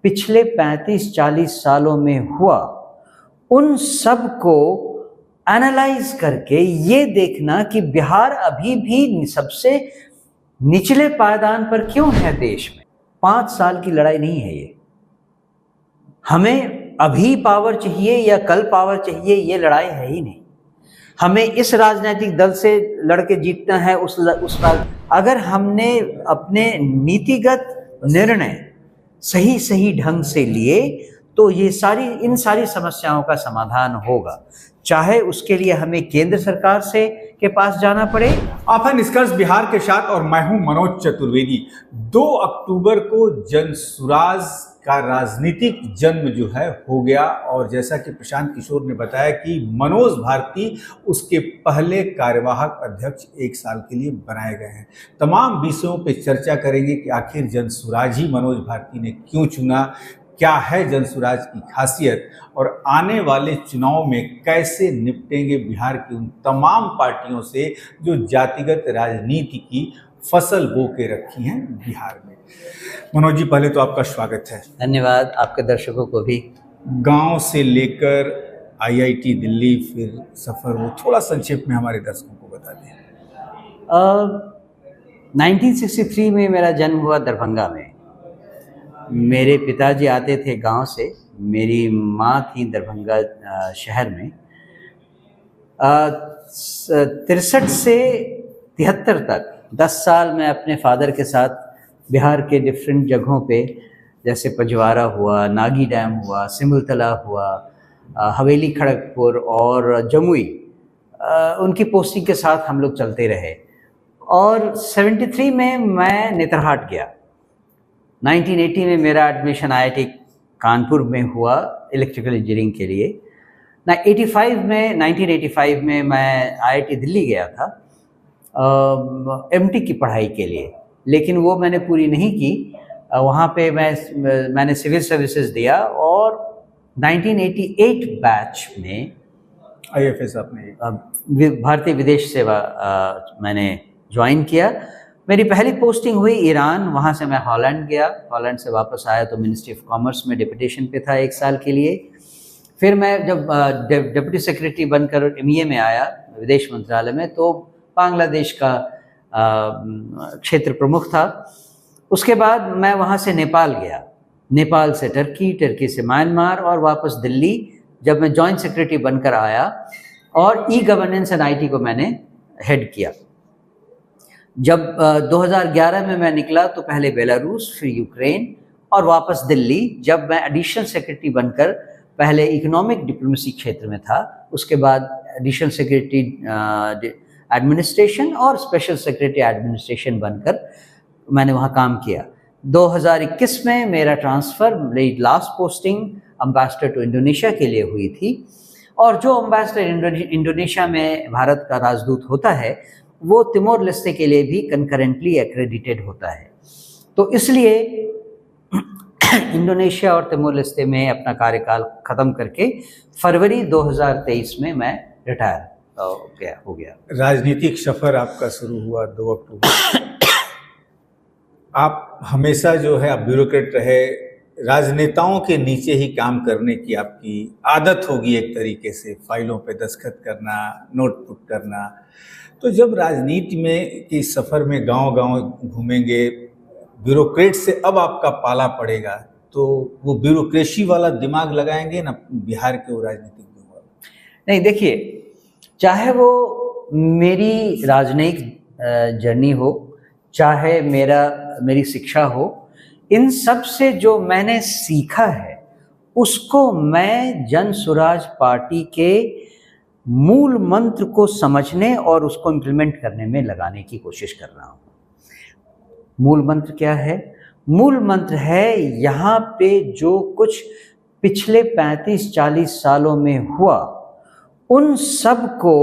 पिछले 35-40 सालों में हुआ, उन सब को एनालाइज करके ये देखना कि बिहार अभी भी सबसे निचले पायदान पर क्यों है देश में। 5 साल की लड़ाई नहीं है ये। हमें अभी पावर चाहिए या कल पावर चाहिए, ये लड़ाई है ही नहीं। हमें इस राजनीतिक दल से लड़के जीतना है, अगर हमने अपने नीतिगत निर्णय सही ढंग से लिए तो इन सारी समस्याओं का समाधान होगा, चाहे उसके लिए हमें केंद्र सरकार के पास जाना पड़े। आप हैं निष्कर्ष बिहार के साथ और मैं हूं मनोज चतुर्वेदी। 2 अक्टूबर को जनसुराज का राजनीतिक जन्म जो है हो गया और जैसा कि प्रशांत किशोर ने बताया कि मनोज भारती उसके पहले कार्यवाहक अध्यक्ष 1 साल के लिए बनाए गए हैं। तमाम विषयों पे चर्चा करेंगे कि आखिर जनसुराज ही मनोज भारती ने क्यों चुना, क्या है जनसुराज की खासियत और आने वाले चुनाव में कैसे निपटेंगे बिहार की उन तमाम पार्टियों से जो जातिगत राजनीति की फसल बो के रखी हैं बिहार में। मनोज जी, पहले तो आपका स्वागत है। धन्यवाद, आपके दर्शकों को भी। गांव से लेकर IIT दिल्ली फिर सफर वो थोड़ा संक्षेप में हमारे दर्शकों को बता दें। 1963 में मेरा जन्म हुआ दरभंगा में। मेरे पिताजी आते थे गांव से, मेरी माँ थी दरभंगा शहर में। 63 से 73 तक 10 साल मैं अपने फादर के साथ बिहार के डिफरेंट जगहों पे, जैसे पजवारा हुआ, नागी डैम हुआ, सिमुलतला हुआ, हवेली खड़गपुर और जमुई, उनकी पोस्टिंग के साथ हम लोग चलते रहे। और 73 में मैं नेतरहाट गया। 1980 में मेरा एडमिशन IIT कानपुर में हुआ इलेक्ट्रिकल इंजीनियरिंग के लिए। 1985 में मैं IIT दिल्ली गया था MT की पढ़ाई के लिए, लेकिन वो मैंने पूरी नहीं की। वहाँ पे मैंने सिविल सर्विसेज दिया और 1988 बैच में IFS आपने भारतीय विदेश सेवा मैंने ज्वाइन किया। मेरी पहली पोस्टिंग हुई ईरान, वहाँ से मैं हॉलैंड गया। हॉलैंड से वापस आया तो मिनिस्ट्री ऑफ कॉमर्स में डिप्यूटेशन पे था 1 साल के लिए। फिर मैं जब डिप्टी सेक्रेटरी बनकर MEA में आया विदेश मंत्रालय में, तो बांग्लादेश का क्षेत्र प्रमुख था। उसके बाद मैं वहाँ से नेपाल गया, नेपाल से टर्की, टर्की से म्यांमार और वापस दिल्ली, जब मैं जॉइंट सेक्रेटरी बनकर आया और E-गवर्नेंस एंड IT को मैंने हेड किया। जब 2011 में मैं निकला तो पहले बेलारूस, फिर यूक्रेन और वापस दिल्ली, जब मैं एडिशनल सेक्रेटरी बनकर पहले इकोनॉमिक डिप्लोमेसी क्षेत्र में था, उसके बाद एडिशनल सेक्रेटरी एडमिनिस्ट्रेशन और स्पेशल सेक्रेटरी एडमिनिस्ट्रेशन बनकर मैंने वहाँ काम किया। 2021 में मेरा ट्रांसफ़र, मेरी last posting ambassador to Indonesia के लिए हुई थी। और जो एम्बेसडर इंडोनेशिया में भारत का राजदूत होता है, वो तिमोर लेस्ते के लिए भी कंकरेंटली एक्रेडिटेड होता है। तो इसलिए इंडोनेशिया और तिमोर लेस्ते में अपना कार्यकाल ख़त्म करके फरवरी 2023 में मैं रिटायर हो गया। राजनीतिक सफर आपका शुरू हुआ 2 अक्टूबर। आप हमेशा जो है आप ब्यूरोक्रेट रहे, राजनेताओं के नीचे ही काम करने की आपकी आदत होगी एक तरीके से, फाइलों पे दस्तखत करना, नोट पुट करना। तो जब राजनीति में की सफ़र में गांव-गांव घूमेंगे, ब्यूरोक्रेट से अब आपका पाला पड़ेगा, तो वो ब्यूरोक्रेसी वाला दिमाग लगाएंगे ना बिहार के वो राजनीतिक दिमाग? नहीं, देखिए, चाहे वो मेरी राजनयिक जर्नी हो, चाहे मेरी शिक्षा हो, इन सब से जो मैंने सीखा है उसको मैं जनसुराज पार्टी के मूल मंत्र को समझने और उसको इम्प्लीमेंट करने में लगाने की कोशिश कर रहा हूँ। मूल मंत्र क्या है? मूल मंत्र है, यहाँ पे जो कुछ पिछले 35-40 सालों में हुआ, उन सब को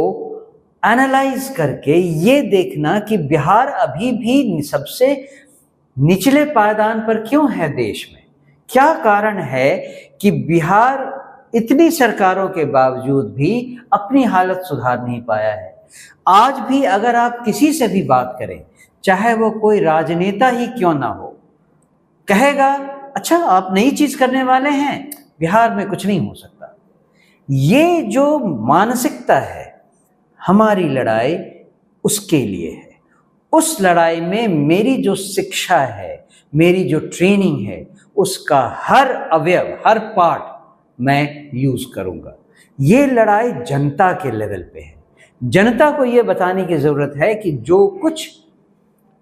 एनालाइज करके ये देखना कि बिहार अभी भी सबसे निचले पायदान पर क्यों है देश में। क्या कारण है कि बिहार इतनी सरकारों के बावजूद भी अपनी हालत सुधार नहीं पाया है। आज भी अगर आप किसी से भी बात करें, चाहे वो कोई राजनेता ही क्यों ना हो, कहेगा अच्छा आप नई चीज करने वाले हैं, बिहार में कुछ नहीं हो सकता। ये जो मानसिकता है, हमारी लड़ाई उसके लिए है। उस लड़ाई में मेरी जो शिक्षा है, मेरी जो ट्रेनिंग है, उसका हर अवयव, हर पार्ट मैं यूज करूंगा। ये लड़ाई जनता के लेवल पे है। जनता को ये बताने की जरूरत है कि जो कुछ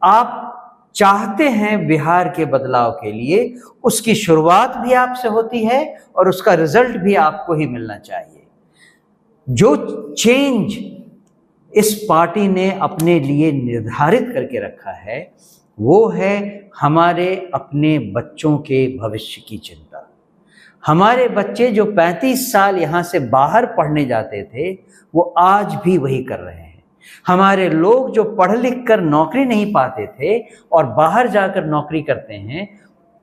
आप चाहते हैं बिहार के बदलाव के लिए, उसकी शुरुआत भी आपसे होती है और उसका रिजल्ट भी आपको ही मिलना चाहिए। जो चेंज इस पार्टी ने अपने लिए निर्धारित करके रखा है, वो है हमारे अपने बच्चों के भविष्य की चिंता। हमारे बच्चे जो 35 साल यहाँ से बाहर पढ़ने जाते थे, वो आज भी वही कर रहे हैं। हमारे लोग जो पढ़ लिख कर नौकरी नहीं पाते थे और बाहर जाकर नौकरी करते हैं,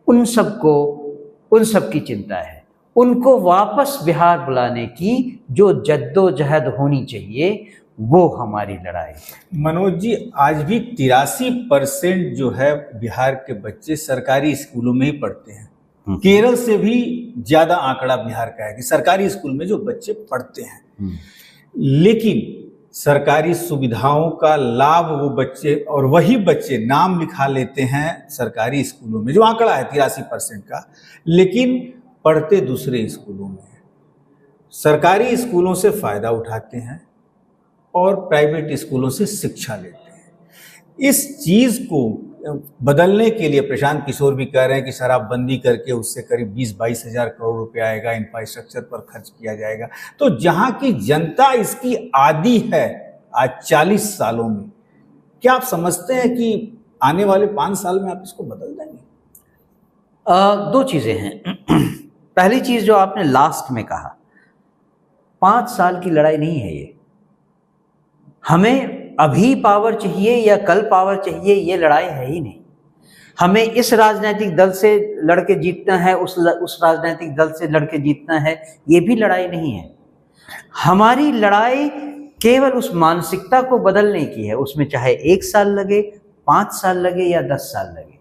उन सब की चिंता है। उनको वापस बिहार बुलाने की जो जद्दोजहद होनी चाहिए, वो हमारी लड़ाई है। मनोज जी, आज भी 83% जो है बिहार के बच्चे सरकारी स्कूलों में ही पढ़ते हैं। केरल से भी ज्यादा आंकड़ा बिहार का है कि सरकारी स्कूल में जो बच्चे पढ़ते हैं, लेकिन सरकारी सुविधाओं का लाभ वो बच्चे, और वही बच्चे नाम लिखा लेते हैं सरकारी स्कूलों में, जो आंकड़ा है 83% का, लेकिन पढ़ते दूसरे स्कूलों में हैं। सरकारी स्कूलों से फायदा उठाते हैं और प्राइवेट स्कूलों से शिक्षा लेते हैं। इस चीज को बदलने के लिए प्रशांत किशोर भी कह रहे हैं कि शराबबंदी करके उससे करीब 20-22 हजार करोड़ रुपया आएगा, इंफ्रास्ट्रक्चर पर खर्च किया जाएगा। तो जहां की जनता इसकी आदी है आज 40 सालों में, क्या आप समझते हैं कि आने वाले 5 साल में आप इसको बदल देंगे? दो चीजें हैं। पहली चीज जो आपने लास्ट में कहा, 5 साल की लड़ाई नहीं है ये। हमें अभी पावर चाहिए या कल पावर चाहिए, ये लड़ाई है ही नहीं। हमें इस राजनीतिक दल से लड़के जीतना है, उस राजनीतिक दल से लड़के जीतना है, ये भी लड़ाई नहीं है। हमारी लड़ाई केवल उस मानसिकता को बदलने की है, उसमें चाहे 1 साल लगे, 5 साल लगे या 10 साल लगे।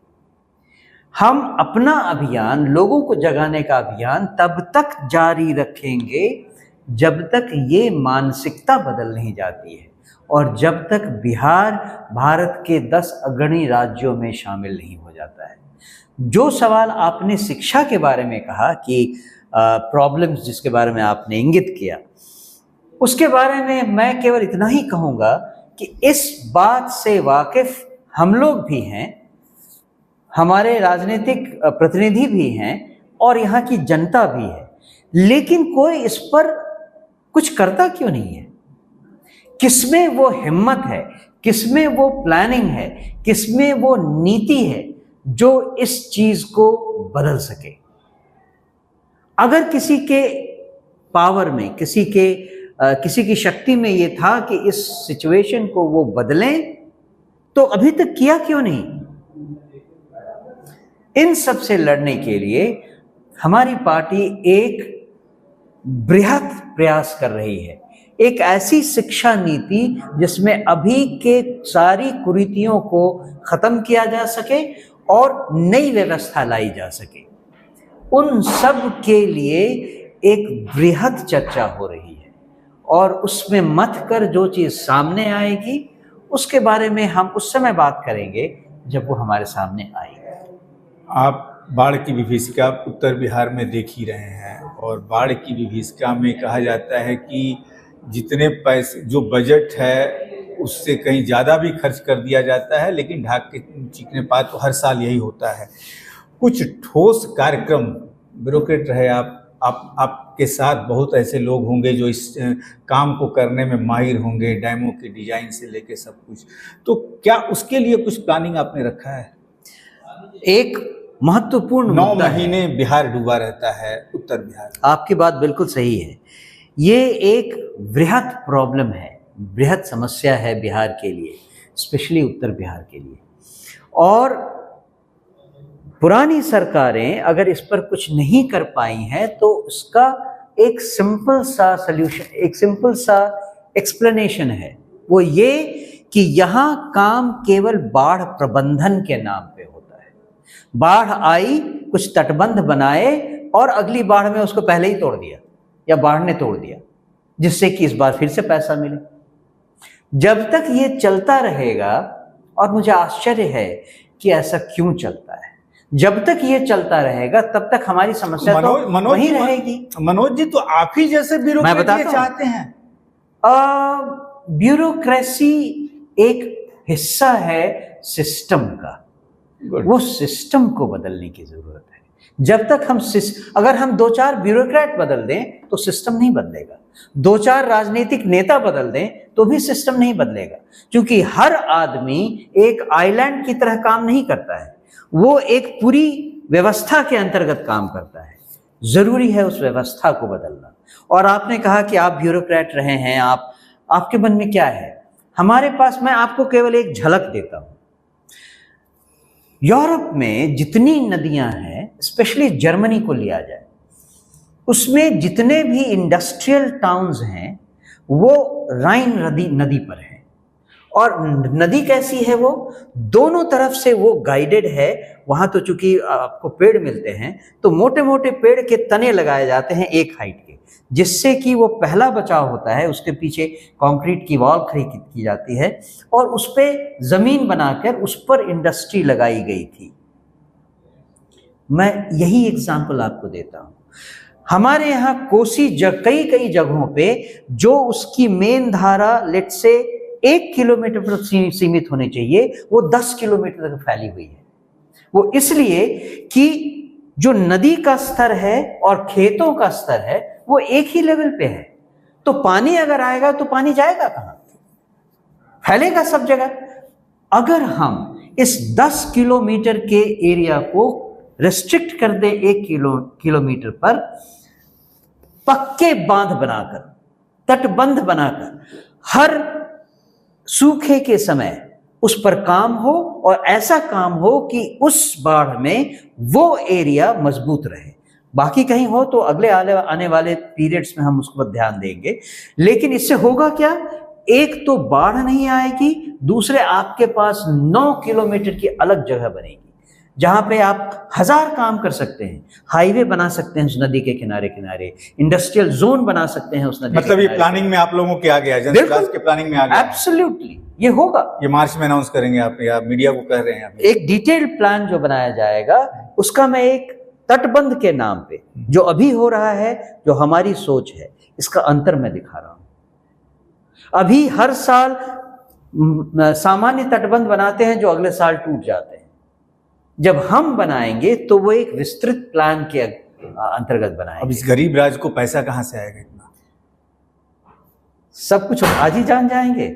हम अपना अभियान, लोगों को जगाने का अभियान तब तक जारी रखेंगे जब तक ये मानसिकता बदल नहीं जाती है और जब तक बिहार भारत के 10 अग्रणी राज्यों में शामिल नहीं हो जाता है। जो सवाल आपने शिक्षा के बारे में कहा कि प्रॉब्लम्स जिसके बारे में आपने इंगित किया, उसके बारे में मैं केवल इतना ही कहूँगा कि इस बात से वाकिफ हम लोग भी हैं, हमारे राजनीतिक प्रतिनिधि भी हैं और यहाँ की जनता भी है, लेकिन कोई इस पर कुछ करता क्यों नहीं है? किसमें वो हिम्मत है, किसमें वो प्लानिंग है, किसमें वो नीति है जो इस चीज को बदल सके? अगर किसी के पावर में, किसी की शक्ति में ये था कि इस सिचुएशन को वो बदलें, तो अभी तक किया क्यों नहीं? इन सब से लड़ने के लिए हमारी पार्टी एक बृहद प्रयास कर रही है, एक ऐसी शिक्षा नीति जिसमें अभी के सारी कुरीतियों को खत्म किया जा सके और नई व्यवस्था लाई जा सके। उन सब के लिए एक बृहद चर्चा हो रही है और उसमें मत कर जो चीज सामने आएगी उसके बारे में हम उस समय बात करेंगे जब वो हमारे सामने आएगी। आप बाढ़ की विभीषिका उत्तर बिहार में देख ही रहे हैं और बाढ़ की विभीषिका में कहा जाता है कि जितने पैसे, जो बजट है उससे कहीं ज़्यादा भी खर्च कर दिया जाता है, लेकिन ढाक के चीखने पात तो हर साल यही होता है। कुछ ठोस कार्यक्रम, ब्यूरोक्रेट रहे आपके साथ बहुत ऐसे लोग होंगे जो इस काम को करने में माहिर होंगे, डैमों के डिजाइन से लेके सब कुछ, तो क्या उसके लिए कुछ प्लानिंग आपने रखा है? एक महत्वपूर्ण 9 महीने बिहार डूबा रहता है, उत्तर बिहार। आपकी बात बिल्कुल सही है। ये एक बृहद प्रॉब्लम है, बृहद समस्या है बिहार के लिए, स्पेशली उत्तर बिहार के लिए। और पुरानी सरकारें अगर इस पर कुछ नहीं कर पाई हैं तो उसका एक सिंपल सा सल्यूशन, एक सिंपल सा एक्सप्लेनेशन है, वो ये कि यहाँ काम केवल बाढ़ प्रबंधन के नाम पे होता है। बाढ़ आई कुछ तटबंध बनाए और अगली बाढ़ में उसको पहले ही तोड़ दिया या बाढ़ ने तोड़ दिया, जिससे कि इस बार फिर से पैसा मिले। जब तक ये चलता रहेगा, और मुझे आश्चर्य है कि ऐसा क्यों चलता है, जब तक ये चलता रहेगा तब तक हमारी समस्या तो वही रहेगी। मनोज जी, तो आप ही जैसे ब्यूरोक्रेसी चाहते हैं। ब्यूरोक्रेसी एक हिस्सा है सिस्टम का, वो सिस्टम को बदलने की जरूरत है। जब तक अगर हम 2-4 ब्यूरोक्रेट बदल दें तो सिस्टम नहीं बदलेगा, 2-4 राजनीतिक नेता बदल दें तो भी सिस्टम नहीं बदलेगा, क्योंकि हर आदमी एक आइलैंड की तरह काम नहीं करता है, वो एक पूरी व्यवस्था के अंतर्गत काम करता है। जरूरी है उस व्यवस्था को बदलना। और आपने कहा कि आप ब्यूरोक्रेट रहे हैं, आपके मन में क्या है? हमारे पास, मैं आपको केवल एक झलक देता हूं। यूरोप में जितनी नदियां हैं, स्पेशली जर्मनी को लिया जाए, उसमें जितने भी इंडस्ट्रियल टाउन्स हैं वो राइन नदी पर हैं। और नदी कैसी है? वो दोनों तरफ से वो गाइडेड है। वहां तो चूंकि आपको पेड़ मिलते हैं तो मोटे मोटे पेड़ के तने लगाए जाते हैं एक हाइट के, जिससे कि वो पहला बचाव होता है। उसके पीछे कंक्रीट की वॉल खड़ी की जाती है और उस पर जमीन बनाकर उस पर इंडस्ट्री लगाई गई थी। मैं यही एग्जाम्पल आपको देता हूं। हमारे यहाँ कोसी कई जगहों पे जो उसकी मेन धारा लेट से 1 किलोमीटर पर सीमित होनी चाहिए, वो 10 किलोमीटर तक फैली हुई है। वो इसलिए कि जो नदी का स्तर है और खेतों का स्तर है वो एक ही लेवल पे है। तो पानी अगर आएगा तो पानी जाएगा कहां? फैलेगा सब जगह। अगर हम इस 10 किलोमीटर के एरिया को रेस्ट्रिक्ट कर दें 1 किलोमीटर पर, पक्के बांध बनाकर, तटबंध बनाकर, हर सूखे के समय उस पर काम हो, और ऐसा काम हो कि उस बाढ़ में वो एरिया मजबूत रहे। बाकी कहीं हो तो अगले आने वाले पीरियड्स में हम उसको ध्यान देंगे। लेकिन इससे होगा क्या? एक तो बाढ़ नहीं आएगी, दूसरे आपके पास 9 किलोमीटर की अलग जगह बनेगी जहां पे आप 1000 काम कर सकते हैं। हाईवे बना सकते हैं उस नदी के किनारे किनारे, इंडस्ट्रियल जोन बना सकते हैं उस नदी मतलब ये प्लानिंग में आप लोगों के आ गया, जनविकास के प्लानिंग में आ गया। एब्सोल्युटली ये होगा। ये मार्च में अनाउंस करेंगे आप, या मीडिया को कह रहे हैं आप? एक डिटेल्ड प्लान जो बनाया जाएगा उसका मैं एक तटबंध के नाम पे, जो अभी हो रहा है, जो हमारी सोच है, इसका अंतर मैं दिखा रहा हूं। अभी हर साल सामान्य तटबंध बनाते हैं जो अगले साल टूट जाते हैं। जब हम बनाएंगे तो वो एक विस्तृत प्लान के अंतर्गत बनाएंगे। अब इस गरीब राज्य को पैसा कहां से आएगा इतना? सब कुछ आज ही जान जाएंगे,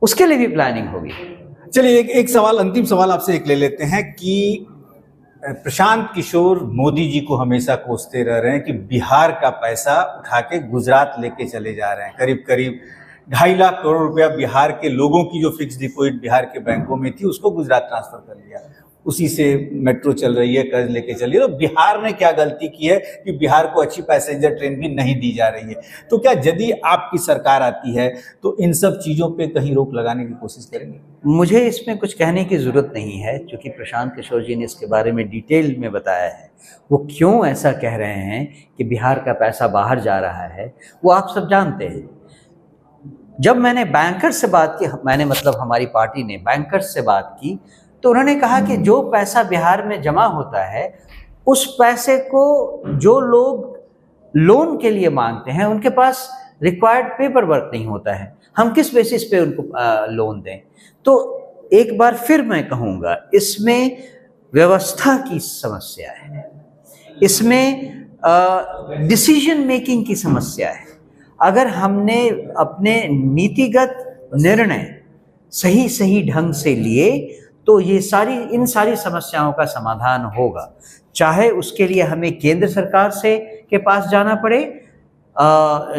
उसके लिए भी प्लानिंग होगी। चलिए एक सवाल, अंतिम सवाल आपसे एक ले लेते हैं कि प्रशांत किशोर मोदी जी को हमेशा कोसते रह रहे हैं कि बिहार का पैसा उठा के गुजरात लेके चले जा रहे हैं। करीब करीब 2.5 लाख करोड़ रुपया बिहार के लोगों की जो फिक्स डिपॉजिट बिहार के बैंकों में थी उसको गुजरात ट्रांसफर कर लिया, उसी से मेट्रो चल रही है, कर्ज लेके चल रही है। तो बिहार ने क्या गलती की है कि बिहार को अच्छी पैसेंजर ट्रेन भी नहीं दी जा रही है? तो क्या यदि आपकी सरकार आती है तो इन सब चीजों पे कहीं रोक लगाने की कोशिश करेंगे? मुझे इसमें कुछ कहने की जरूरत नहीं है, क्योंकि प्रशांत किशोर जी ने इसके बारे में डिटेल में बताया है। वो क्यों ऐसा कह रहे हैं कि बिहार का पैसा बाहर जा रहा है, वो आप सब जानते हैं। जब मैंने बैंकर्स से बात की, हमारी पार्टी ने बैंकर्स से बात की, तो उन्होंने कहा कि जो पैसा बिहार में जमा होता है उस पैसे को जो लोग लोन के लिए मांगते हैं उनके पास रिक्वायर्ड पेपर वर्क नहीं होता है, हम किस बेसिस पे उनको लोन दें? तो एक बार फिर मैं कहूँगा, इसमें व्यवस्था की समस्या है, इसमें डिसीजन मेकिंग की समस्या है। अगर हमने अपने नीतिगत निर्णय सही ढंग से लिए तो इन सारी समस्याओं का समाधान होगा। चाहे उसके लिए हमें केंद्र सरकार के पास जाना पड़े,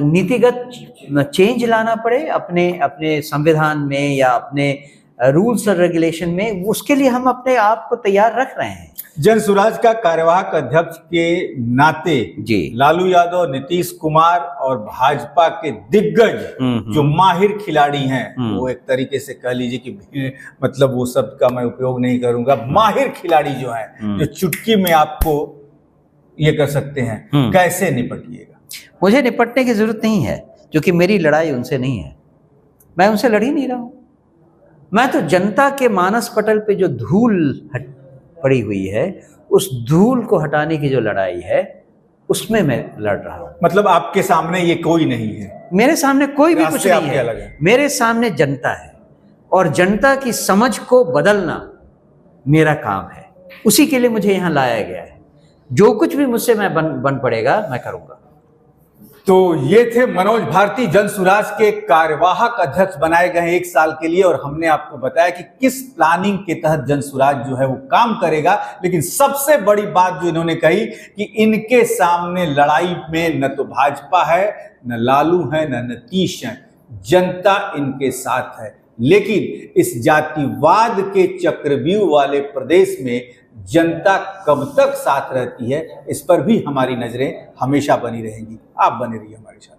नीतिगत चेंज लाना पड़े अपने संविधान में या अपने रूल्स और रेगुलेशन में, उसके लिए हम अपने आप को तैयार रख रहे हैं। जन सुराज का कार्यवाहक अध्यक्ष के नाते जी लालू यादव, नीतीश कुमार और भाजपा के दिग्गज जो माहिर खिलाड़ी हैं, वो एक तरीके से कह लीजिए कि मतलब वो शब्द का मैं उपयोग नहीं करूंगा, माहिर खिलाड़ी जो हैं, जो चुटकी में आपको ये कर सकते हैं, कैसे निपटिएगा? मुझे निपटने की जरूरत नहीं है, क्योंकि मेरी लड़ाई उनसे नहीं है, मैं उनसे लड़ ही नहीं रहा हूं। मैं तो जनता के मानस पटल पे जो धूल पड़ी हुई है, उस धूल को हटाने की जो लड़ाई है, उसमें मैं लड़ रहा हूं। मतलब आपके सामने ये कोई नहीं है? मेरे सामने कोई भी कुछ नहीं है, मेरे सामने जनता है, और जनता की समझ को बदलना मेरा काम है। उसी के लिए मुझे यहां लाया गया है। जो कुछ भी मुझसे मैं बन पड़ेगा मैं करूंगा। तो ये थे मनोज भारती, जन सुराज के कार्यवाहक अध्यक्ष बनाए गए 1 साल के लिए, और हमने आपको बताया कि किस प्लानिंग के तहत जन सुराज जो है वो काम करेगा। लेकिन सबसे बड़ी बात जो इन्होंने कही कि इनके सामने लड़ाई में न तो भाजपा है, न लालू है, न नीतीश है, जनता इनके साथ है। लेकिन इस जातिवाद के चक्रव्यूह वाले प्रदेश में जनता कब तक साथ रहती है, इस पर भी हमारी नजरें हमेशा बनी रहेंगी। आप बने रहिए हमारे साथ।